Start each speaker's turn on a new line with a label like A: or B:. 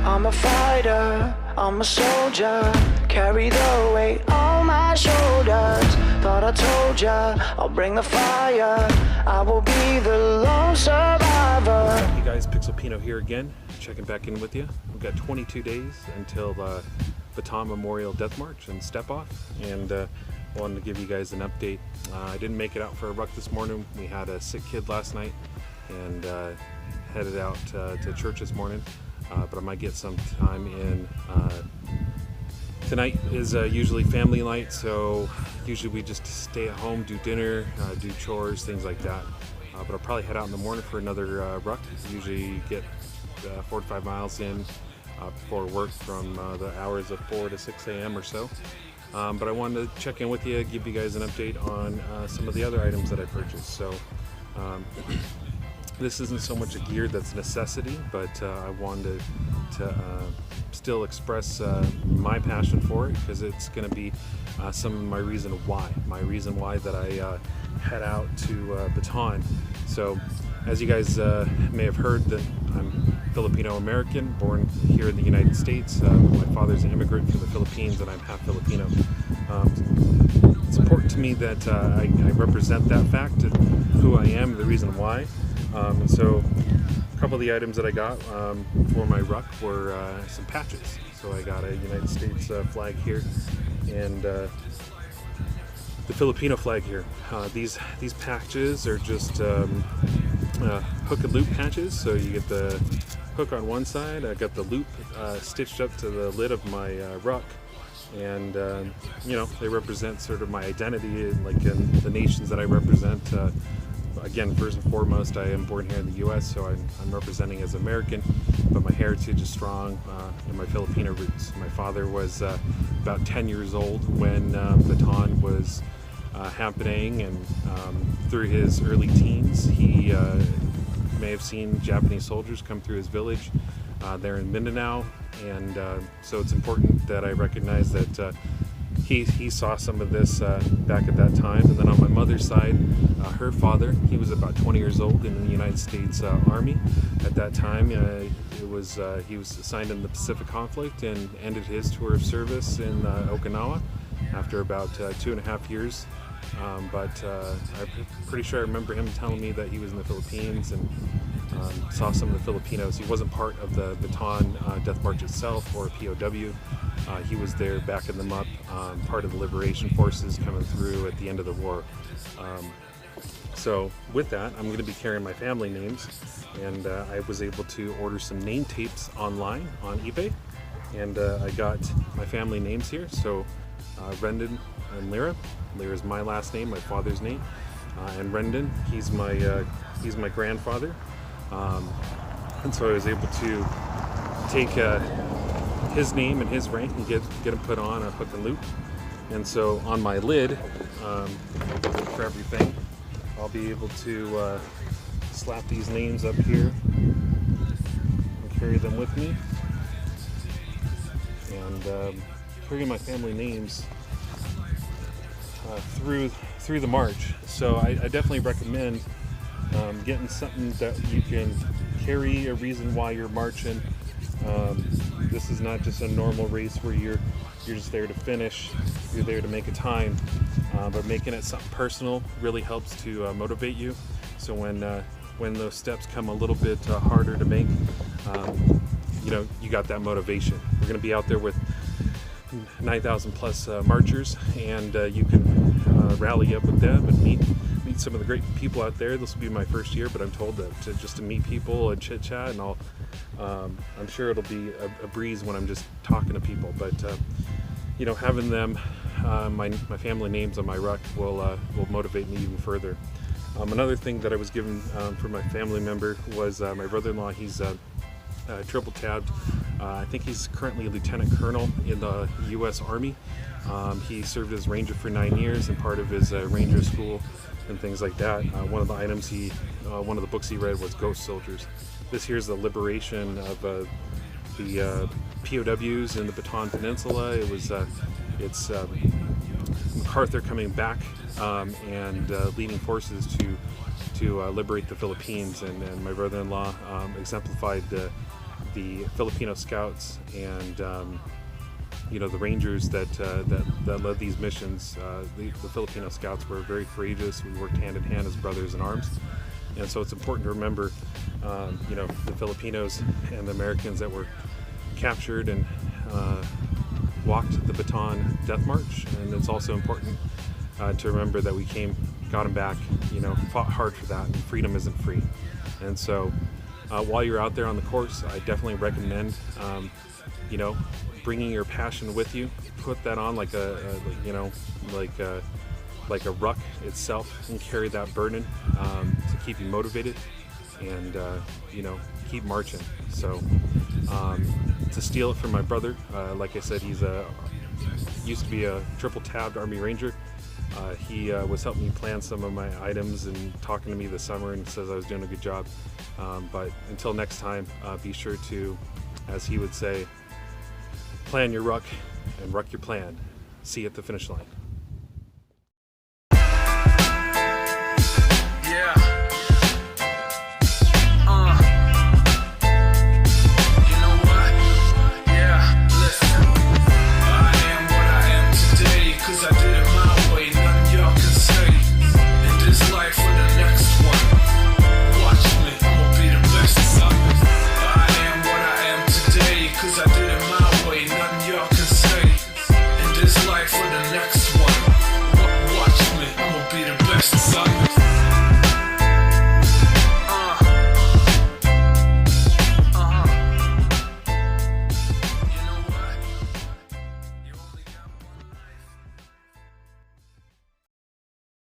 A: I'm a fighter, I'm a soldier, carry the weight on my shoulders. Thought I told ya, I'll bring the fire, I will be the lone survivor.
B: Hey guys, Pixelpino here again, checking back in with you. We've got 22 days until Bataan Memorial Death March and Step Off, and wanted to give you guys an update. I didn't make it out for a ruck this morning. We had a sick kid last night and headed out to church this morning. But I might get some time in. Tonight is usually family night, so usually we just stay at home, do dinner, do chores, things like that. But I'll probably head out in the morning for another ruck. Usually get 4 to 5 miles in before work from the hours of 4 to 6 a.m. or so. But I wanted to check in with you, give you guys an update on some of the other items that I purchased. So. This isn't so much a gear that's a necessity, but I wanted to still express my passion for it, because it's going to be some of my reason why that I head out to Bataan. So as you guys may have heard, that I'm Filipino-American, born here in the United States. My father's an immigrant from the Philippines, and I'm half Filipino. It's important to me that I represent that fact, who I am, the reason why. And so a couple of the items that I got for my ruck were some patches. So I got a United States flag here and the Filipino flag here. These patches are just hook and loop patches. So you get the hook on one side. I got the loop stitched up to the lid of my ruck. And you know, they represent sort of my identity, like in the nations that I represent. Again, first and foremost, I am born here in the U.S., so I'm representing as American, but my heritage is strong in my Filipino roots. My father was about 10 years old when Bataan was happening, and through his early teens, he may have seen Japanese soldiers come through his village there in Mindanao, and so it's important that I recognize that he saw some of this back at that time. And then on my mother's side, her father, he was about 20 years old in the United States Army at that time. He was assigned in the Pacific conflict and ended his tour of service in Okinawa after about 2.5 years. But I'm pretty sure I remember him telling me that he was in the Philippines and saw some of the Filipinos. He wasn't part of the Bataan Death March itself or POW. He was there backing them up, part of the liberation forces coming through at the end of the war. So with that, I'm going to be carrying my family names, and I was able to order some name tapes online on eBay, and I got my family names here. So Rendon and Lyra. Lyra's my last name, my father's name, and Rendon, he's my grandfather. And so I was able to take his name and his rank and get him put on a hook and loop. And so on my lid for everything, I'll be able to slap these names up here and carry them with me, and carry my family names through the march. So I definitely recommend getting something that you can carry a reason why you're marching. This is not just a normal race where you're just there to finish, you're there to make a time, but making it something personal really helps to motivate you. So when those steps come a little bit harder to make, you know, you got that motivation. We're going to be out there with 9,000 plus marchers, and you can rally up with them and meet some of the great people out there. This will be my first year, but I'm told that just to meet people and chit chat, and I'm sure it'll be a breeze when I'm just talking to people. But you know, having them, my family names on my ruck will motivate me even further. Another thing that I was given for my family member was my brother-in-law. He's triple tabbed. I think he's currently a lieutenant colonel in the U.S. Army. He served as Ranger for 9 years, and part of his Ranger school and things like that. One of the items one of the books he read was Ghost Soldiers. This here is the liberation of the POWs in the Bataan Peninsula. It's MacArthur coming back and leading forces to liberate the Philippines, and my brother-in-law exemplified the Filipino scouts and the Rangers that led these missions. The Filipino scouts were very courageous. We worked hand in hand as brothers in arms, and so it's important to remember the Filipinos and the Americans that were captured and walked the Bataan Death March. And it's also important to remember that we got them back, fought hard for that, and freedom isn't free. And so while you're out there on the course, I definitely recommend bringing your passion with you. Put that on like a ruck itself, and carry that burden to keep you motivated and keep marching. So to steal it from my brother, like I said, he's used to be a triple tabbed Army Ranger. He was helping me plan some of my items and talking to me this summer, and says I was doing a good job. But until next time, be sure to, as he would say, plan your ruck and ruck your plan. See you at the finish line.
C: Yeah.